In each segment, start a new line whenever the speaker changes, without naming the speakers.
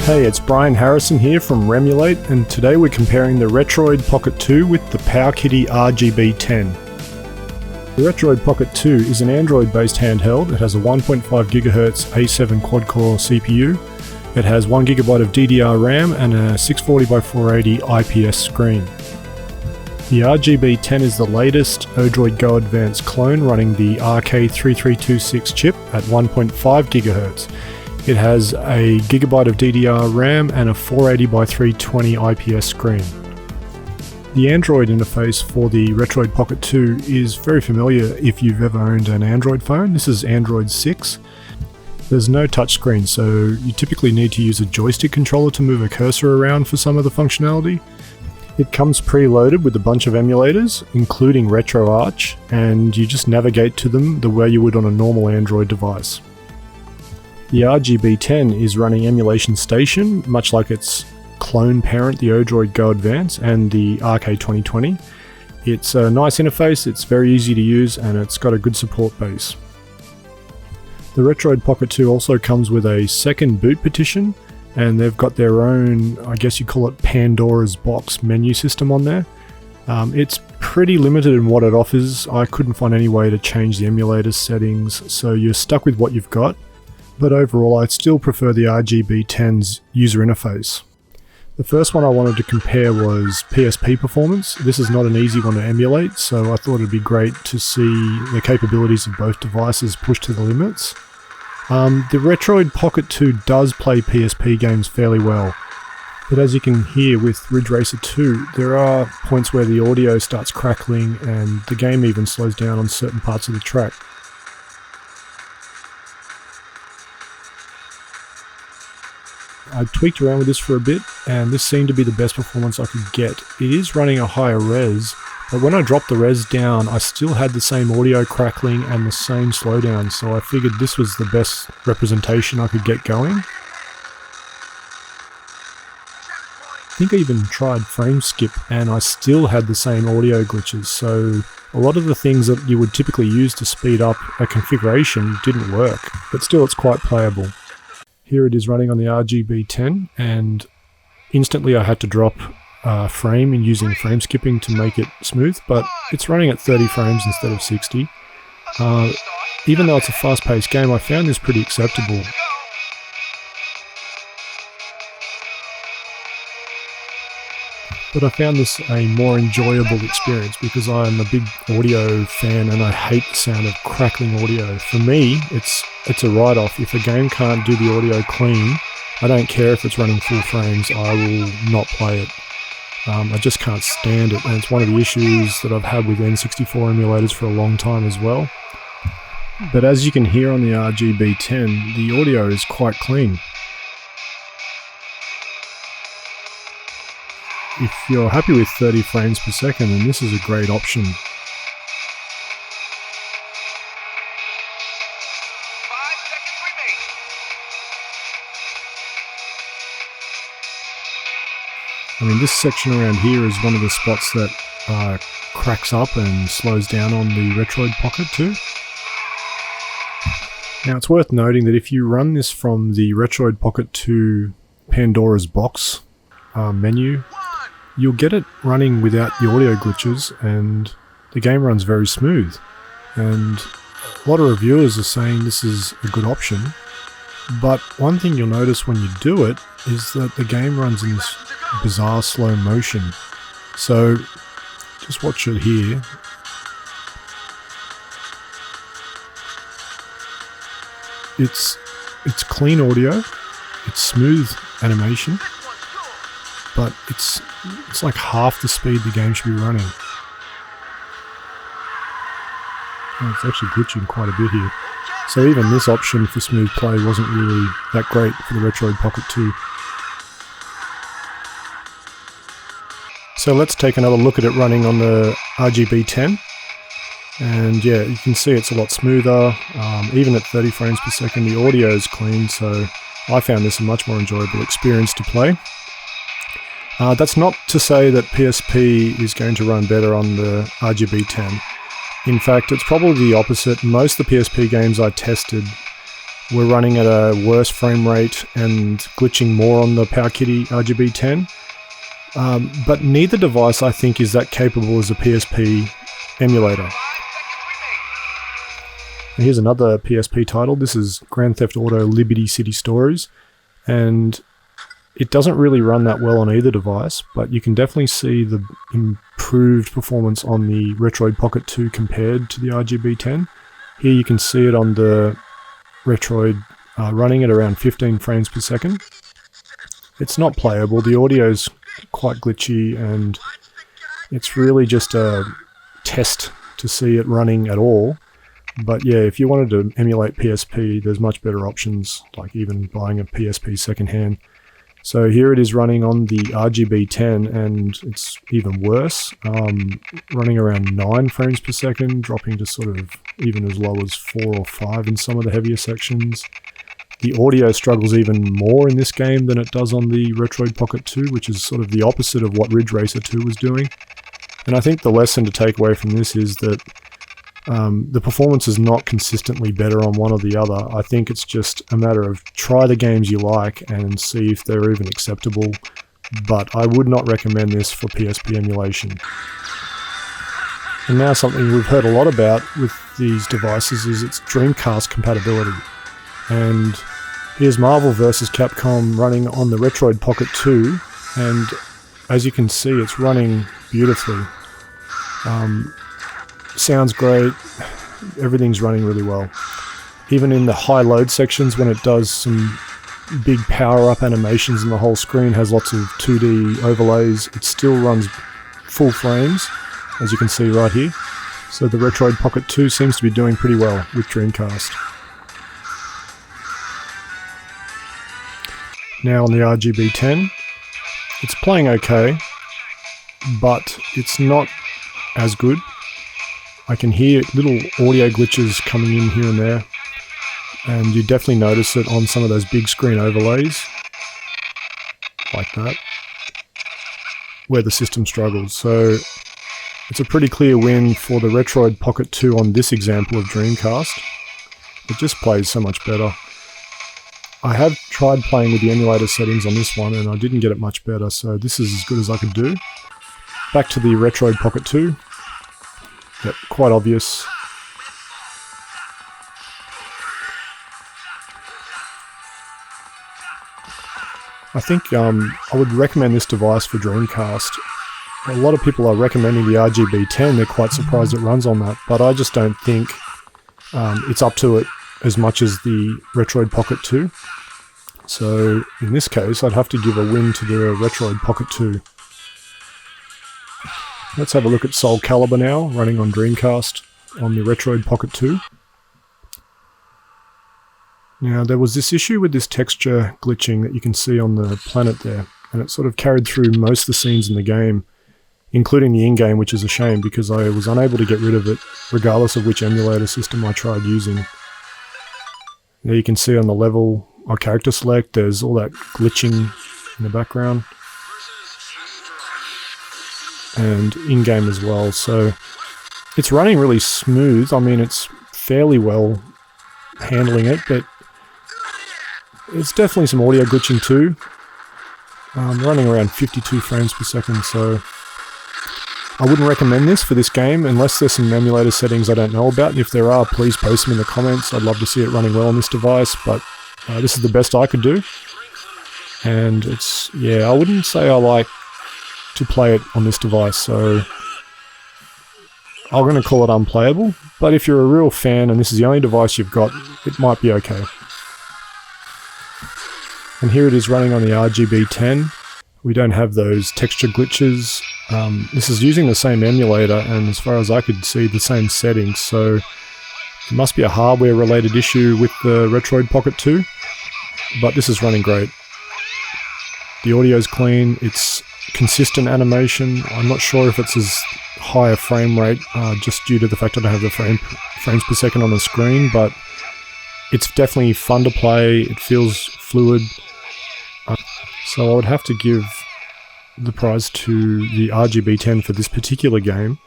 Hey, it's Brian Harrison here from Remulate, and today we're comparing the Retroid Pocket 2 with the PowKiddy RGB10. The Retroid Pocket 2 is an Android-based handheld. It has a 1.5 GHz A7 quad-core CPU. It has 1 GB of DDR RAM and a 640x480 IPS screen. The RGB10 is the latest Odroid Go Advanced clone running the RK3326 chip at 1.5 GHz. It has a gigabyte of DDR RAM and a 480x320 IPS screen. The Android interface for the Retroid Pocket 2 is very familiar if you've ever owned an Android phone. This is Android 6. There's no touchscreen, so you typically need to use a joystick controller to move a cursor around for some of the functionality. It comes preloaded with a bunch of emulators, including RetroArch, and you just navigate to them the way you would on a normal Android device. The RGB10 is running Emulation Station, much like its clone parent, the Odroid Go Advance and the RK2020. It's a nice interface, it's very easy to use, and it's got a good support base. The Retroid Pocket 2 also comes with a second boot partition, and they've got their own, I guess you call it Pandora's box menu system on there. It's pretty limited in what it offers. I couldn't find any way to change the emulator settings, so you're stuck with what you've got. But overall, I still prefer the RGB10's user interface. The first one I wanted to compare was PSP performance. This is not an easy one to emulate, so I thought it'd be great to see the capabilities of both devices pushed to the limits. The Retroid Pocket 2 does play PSP games fairly well, but as you can hear with Ridge Racer 2, there are points where the audio starts crackling and the game even slows down on certain parts of the track. I tweaked around with this for a bit, and this seemed to be the best performance I could get. It is running a higher res, but when I dropped the res down, I still had the same audio crackling and the same slowdown, so I figured this was the best representation I could get going. I think I even tried frame skip, and I still had the same audio glitches, so a lot of the things that you would typically use to speed up a configuration didn't work, but still it's quite playable. Here it is running on the RGB10, and instantly I had to drop a frame in using frame skipping to make it smooth, but it's running at 30 frames instead of 60. Even though it's a fast-paced game, I found this pretty acceptable. But I found this a more enjoyable experience because I'm a big audio fan and I hate the sound of crackling audio. For me, it's a write-off. If a game can't do the audio clean, I don't care if it's running full frames, I will not play it. I just can't stand it, and it's one of the issues that I've had with N64 emulators for a long time as well. But as you can hear on the RGB10, the audio is quite clean. If you're happy with 30 frames per second, then this is a great option. I mean, this section around here is one of the spots that cracks up and slows down on the Retroid Pocket 2. Now, it's worth noting that if you run this from the Retroid Pocket 2 Pandora's box menu, you'll get it running without the audio glitches, and the game runs very smooth. And a lot of reviewers are saying this is a good option, but one thing you'll notice when you do it is that the game runs in this bizarre slow motion. So just watch it here. It's clean audio, it's smooth animation, but it's like half the speed the game should be running. Oh, it's actually glitching quite a bit here. So even this option for smooth play wasn't really that great for the Retroid Pocket 2. So let's take another look at it running on the RGB10. And yeah, you can see it's a lot smoother. Even at 30 frames per second, the audio is clean, so I found this a much more enjoyable experience to play. That's not to say that PSP is going to run better on the RGB10. In fact, it's probably the opposite. Most of the PSP games I tested we're running at a worse frame rate and glitching more on the PowKiddy RGB10. But neither device, I think, is that capable as a PSP emulator. And here's another PSP title. This is Grand Theft Auto Liberty City Stories, and it doesn't really run that well on either device, but you can definitely see the improved performance on the Retroid Pocket 2 compared to the RGB10. Here you can see it on the Retroid running at around 15 frames per second. It's not playable, the audio's quite glitchy, and it's really just a test to see it running at all. But yeah, if you wanted to emulate PSP, there's much better options, like even buying a PSP secondhand. So here it is running on the RGB10, and it's even worse, running around 9 frames per second, dropping to sort of even as low as 4 or 5 in some of the heavier sections. The audio struggles even more in this game than it does on the Retroid Pocket 2, which is sort of the opposite of what Ridge Racer 2 was doing. And I think the lesson to take away from this is that the performance is not consistently better on one or the other. I think it's just a matter of try the games you like and see if they're even acceptable, but I would not recommend this for PSP emulation. And now something we've heard a lot about with these devices is its Dreamcast compatibility. And here's Marvel vs. Capcom running on the Retroid Pocket 2, and as you can see, it's running beautifully. Sounds great, everything's running really well. Even in the high load sections, when it does some big power up animations and the whole screen has lots of 2D overlays, it still runs full frames, as you can see right here. So the Retroid Pocket 2 seems to be doing pretty well with Dreamcast. Now on the RGB10, it's playing okay, but it's not as good. I can hear little audio glitches coming in here and there, and you definitely notice it on some of those big screen overlays, like that, where the system struggles. So it's a pretty clear win for the Retroid Pocket 2 on this example of Dreamcast. It just plays so much better. I have tried playing with the emulator settings on this one, and I didn't get it much better, so this is as good as I could do. Back to the Retroid Pocket 2. Yep, quite obvious. I think I would recommend this device for Dreamcast. A lot of people are recommending the RGB10, they're quite surprised it runs on that, but I just don't think it's up to it as much as the Retroid Pocket 2. So in this case, I'd have to give a win to the Retroid Pocket 2. Let's have a look at Soul Calibur now, running on Dreamcast on the Retroid Pocket 2. Now there was this issue with this texture glitching that you can see on the planet there, and it sort of carried through most of the scenes in the game, including the in-game, which is a shame because I was unable to get rid of it regardless of which emulator system I tried using. There you can see on the level, our character select, there's all that glitching in the background. And in-game as well, so it's running really smooth. I mean, it's fairly well handling it, but it's definitely some audio glitching too. Running around 52 frames per second, so I wouldn't recommend this for this game unless there's some emulator settings I don't know about. And if there are, please post them in the comments. I'd love to see it running well on this device, but this is the best I could do. And it's, yeah, I wouldn't say I like to play it on this device, so I'm going to call it unplayable, but if you're a real fan and this is the only device you've got, it might be okay. And here it is running on the RGB10. We don't have those texture glitches. This is using the same emulator, and as far as I could see, the same settings, so it must be a hardware related issue with the Retroid Pocket 2, but this is running great. The audio's clean, it's consistent animation. I'm not sure if it's as high a frame rate just due to the fact that I have the frames per second on the screen, but it's definitely fun to play, it feels fluid. So I would have to give the prize to the RGB10 for this particular game.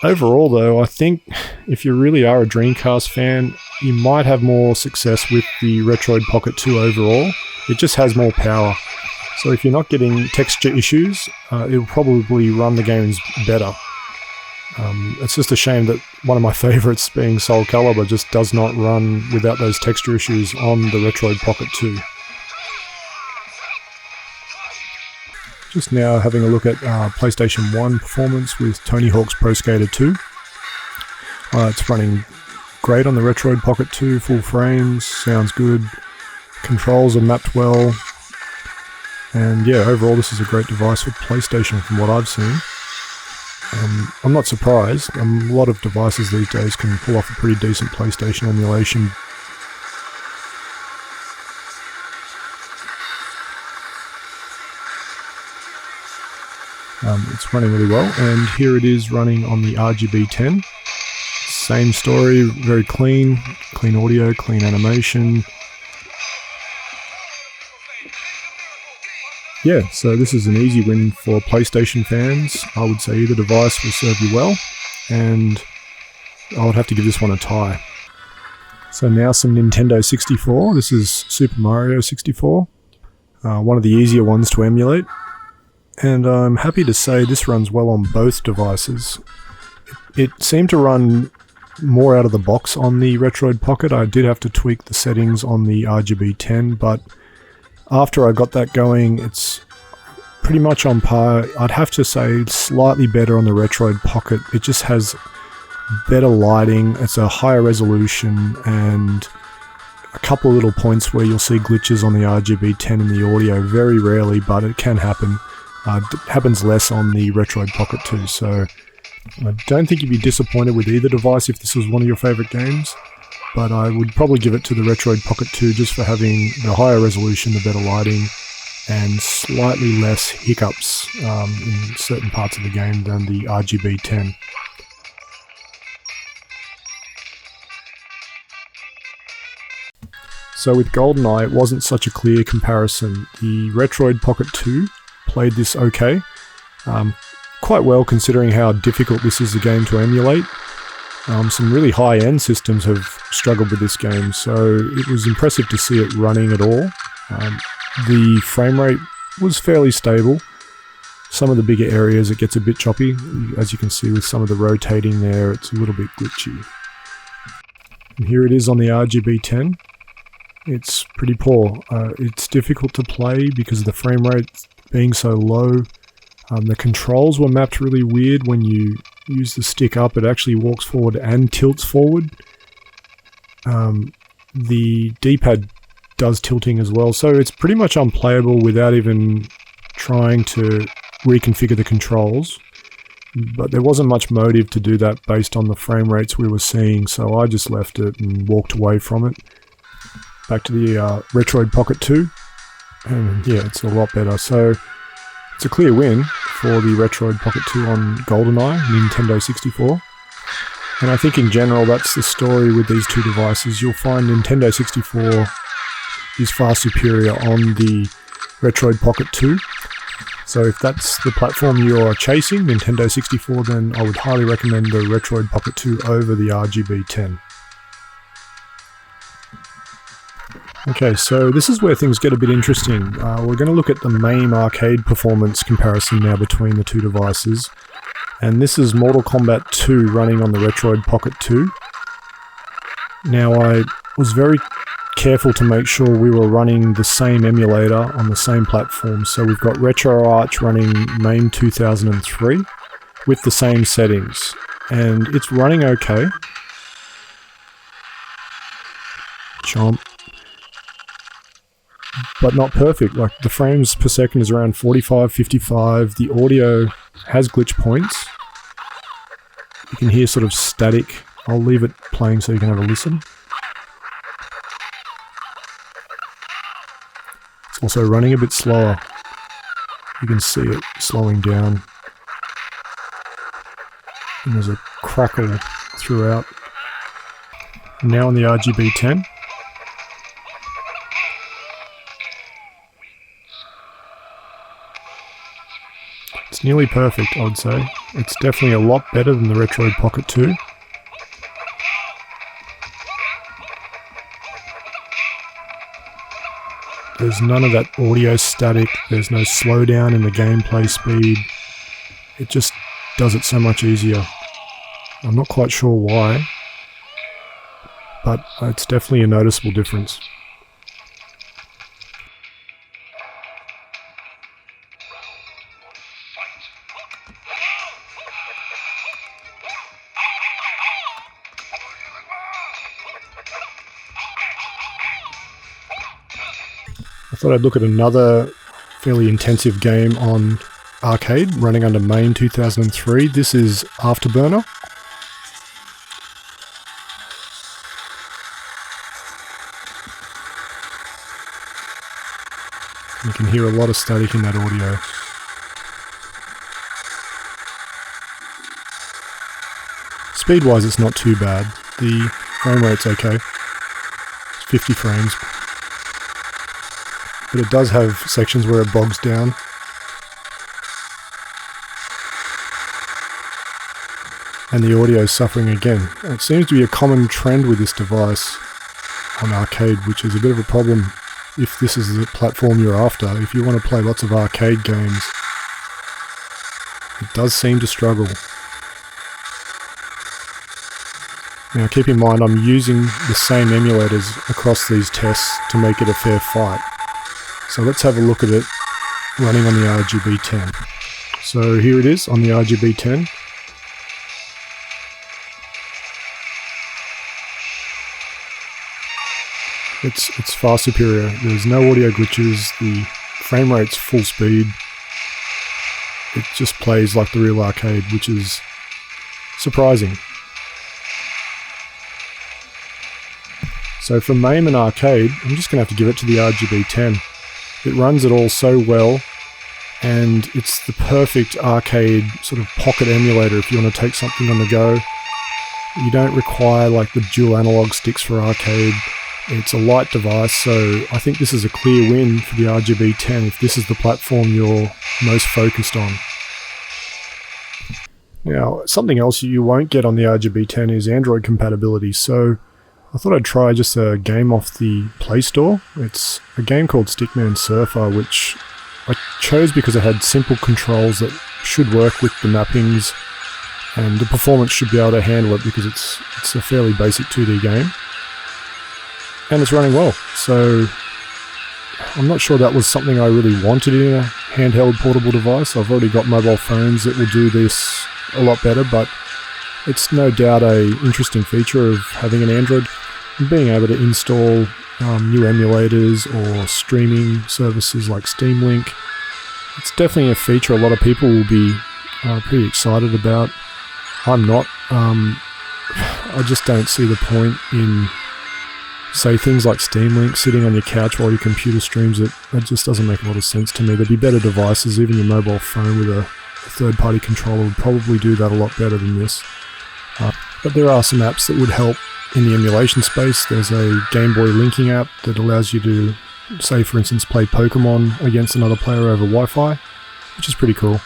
Overall though, I think if you really are a Dreamcast fan, you might have more success with the Retroid Pocket 2 overall. It just has more power. So if you're not getting texture issues, it'll probably run the games better. It's just a shame that one of my favourites, being Soul Calibur, just does not run without those texture issues on the Retroid Pocket 2. Just now having a look at PlayStation 1 performance with Tony Hawk's Pro Skater 2. It's running great on the Retroid Pocket 2, full frames, sounds good, controls are mapped well, and yeah, overall this is a great device for PlayStation from what I've seen. I'm not surprised. A lot of devices these days can pull off a pretty decent PlayStation emulation. It's running really well, and here it is running on the RGB10. Same story, very clean audio, clean animation. Yeah, so this is an easy win for PlayStation fans. I would say either device will serve you well, and I would have to give this one a tie. So now some Nintendo 64. This is Super Mario 64, one of the easier ones to emulate. And I'm happy to say this runs well on both devices. It seemed to run more out of the box on the Retroid Pocket. I did have to tweak the settings on the RGB10, but after I got that going, it's pretty much on par. I'd have to say slightly better on the Retroid Pocket. It just has better lighting, it's a higher resolution, and a couple of little points where you'll see glitches on the RGB10 in the audio. Very rarely, but it can happen. It happens less on the Retroid Pocket 2, so I don't think you'd be disappointed with either device if this was one of your favourite games, but I would probably give it to the Retroid Pocket 2 just for having the higher resolution, the better lighting, and slightly less hiccups in certain parts of the game than the RGB10. So with GoldenEye, it wasn't such a clear comparison. The Retroid Pocket 2 played this okay, quite well considering how difficult this is a game to emulate. Some really high-end systems have struggled with this game, so it was impressive to see it running at all. The frame rate was fairly stable. Some of the bigger areas it gets a bit choppy. As you can see with some of the rotating there, it's a little bit glitchy. And here it is on the RGB10. It's pretty poor. It's difficult to play because of the frame rate being so low. The controls were mapped really weird. When you use the stick up, it actually walks forward and tilts forward. The D-pad does tilting as well, so it's pretty much unplayable without even trying to reconfigure the controls. But there wasn't much motive to do that based on the frame rates we were seeing, so I just left it and walked away from it. Back to the Retroid Pocket 2, and yeah, it's a lot better. So it's a clear win for the Retroid Pocket 2 on GoldenEye, Nintendo 64. And I think in general that's the story with these two devices. You'll find Nintendo 64 is far superior on the Retroid Pocket 2. So if that's the platform you're chasing, Nintendo 64, then I would highly recommend the Retroid Pocket 2 over the RGB10. Okay, so this is where things get a bit interesting. We're going to look at the MAME arcade performance comparison now between the two devices. And this is Mortal Kombat 2 running on the Retroid Pocket 2. Now, I was very careful to make sure we were running the same emulator on the same platform. So we've got RetroArch running MAME 2003 with the same settings. And it's running okay. Chomp. But not perfect. Like, the frames per second is around 45, 55. The audio has glitch points. You can hear sort of static. I'll leave it playing so you can have a listen. It's also running a bit slower. You can see it slowing down. And there's a crackle throughout. And now on the RGB10. It's nearly perfect, I would say. It's definitely a lot better than the Retroid Pocket 2. There's none of that audio static, there's no slowdown in the gameplay speed. It just does it so much easier. I'm not quite sure why, but it's definitely a noticeable difference. I thought I'd look at another fairly intensive game on arcade running under MAME 2003. This is Afterburner. You can hear a lot of static in that audio. Speed-wise, it's not too bad. The frame rate's okay. It's 50 frames. But it does have sections where it bogs down. And the audio is suffering again. It seems to be a common trend with this device on arcade, which is a bit of a problem if this is the platform you're after. If you want to play lots of arcade games, it does seem to struggle. Now keep in mind, I'm using the same emulators across these tests to make it a fair fight. So let's have a look at it running on the RGB10. So here it is on the RGB10. It's far superior. There's no audio glitches, the frame rate's full speed. It just plays like the real arcade, which is surprising. So for MAME and arcade, I'm just going to have to give it to the RGB10. It runs it all so well, and it's the perfect arcade sort of pocket emulator if you want to take something on the go. You don't require like the dual analog sticks for arcade. It's a light device, so I think this is a clear win for the RGB10 if this is the platform you're most focused on. Now, something else you won't get on the RGB10 is Android compatibility, so I thought I'd try just a game off the Play Store. It's a game called Stickman Surfer, which I chose because it had simple controls that should work with the mappings, and the performance should be able to handle it because it's a fairly basic 2D game. And it's running well, so I'm not sure that was something I really wanted in a handheld portable device. I've already got mobile phones that will do this a lot better, but it's no doubt an interesting feature of having an Android and being able to install new emulators or streaming services like Steam Link. It's definitely a feature a lot of people will be pretty excited about. I'm not. I just don't see the point in, say, things like Steam Link sitting on your couch while your computer streams it. That just doesn't make a lot of sense to me. There'd be better devices. Even your mobile phone with a third-party controller would probably do that a lot better than this. But there are some apps that would help in the emulation space. There's a Game Boy linking app that allows you to, say for instance, play Pokemon against another player over Wi-Fi, which is pretty cool.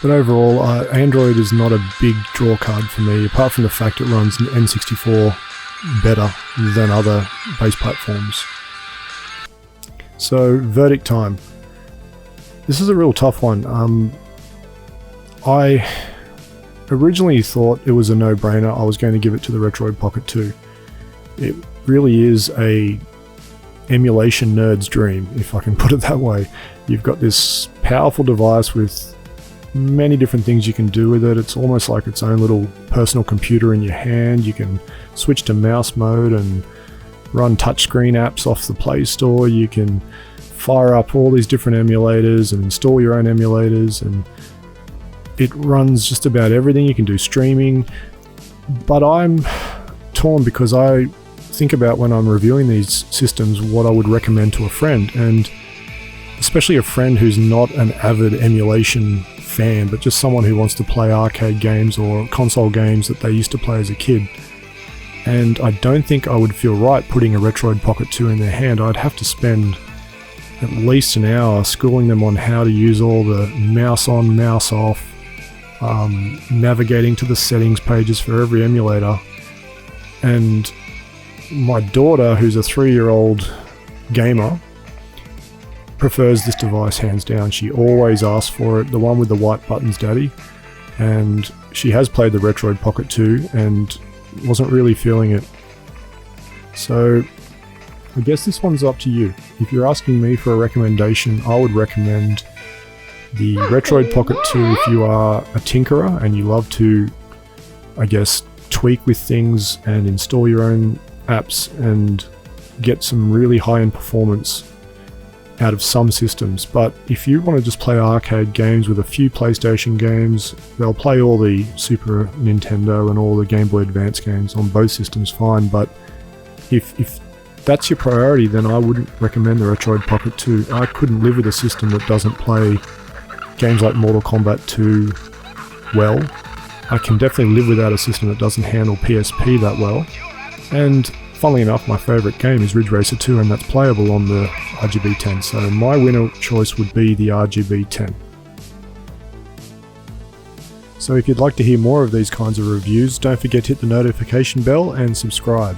But overall, Android is not a big draw card for me, apart from the fact it runs N64 better than other base platforms. So, verdict time. This is a real tough one. I originally thought it was a no-brainer. I was going to give it to the Retroid Pocket 2. It really is a emulation nerd's dream, if I can put it that way. You've got this powerful device with many different things you can do with it. It's almost like its own little personal computer in your hand. You can switch to mouse mode and run touchscreen apps off the Play Store. You can fire up all these different emulators and install your own emulators, and it runs just about everything. You can do streaming, but I'm torn because I think about when I'm reviewing these systems what I would recommend to a friend, and especially a friend who's not an avid emulation fan, but just someone who wants to play arcade games or console games that they used to play as a kid. And I don't think I would feel right putting a Retroid Pocket 2 in their hand. I'd have to spend at least an hour schooling them on how to use all the mouse on, mouse off, navigating to the settings pages for every emulator. And my daughter, who's a 3-year-old gamer, prefers this device hands down. She always asks for it, the one with the white buttons, Daddy. And she has played the Retroid Pocket 2 and wasn't really feeling it. So I guess this one's up to you. If you're asking me for a recommendation, I would recommend the Retroid Pocket 2 if you are a tinkerer and you love to, I guess, tweak with things and install your own apps and get some really high-end performance out of some systems. But if you want to just play arcade games with a few PlayStation games, they'll play all the Super Nintendo and all the Game Boy Advance games on both systems fine. But if that's your priority, then I wouldn't recommend the Retroid Pocket 2. I couldn't live with a system that doesn't play games like Mortal Kombat 2 well. I can definitely live without a system that doesn't handle PSP that well. And funnily enough, my favourite game is Ridge Racer 2, and that's playable on the RGB10, so my winner choice would be the RGB10. So if you'd like to hear more of these kinds of reviews, don't forget to hit the notification bell and subscribe.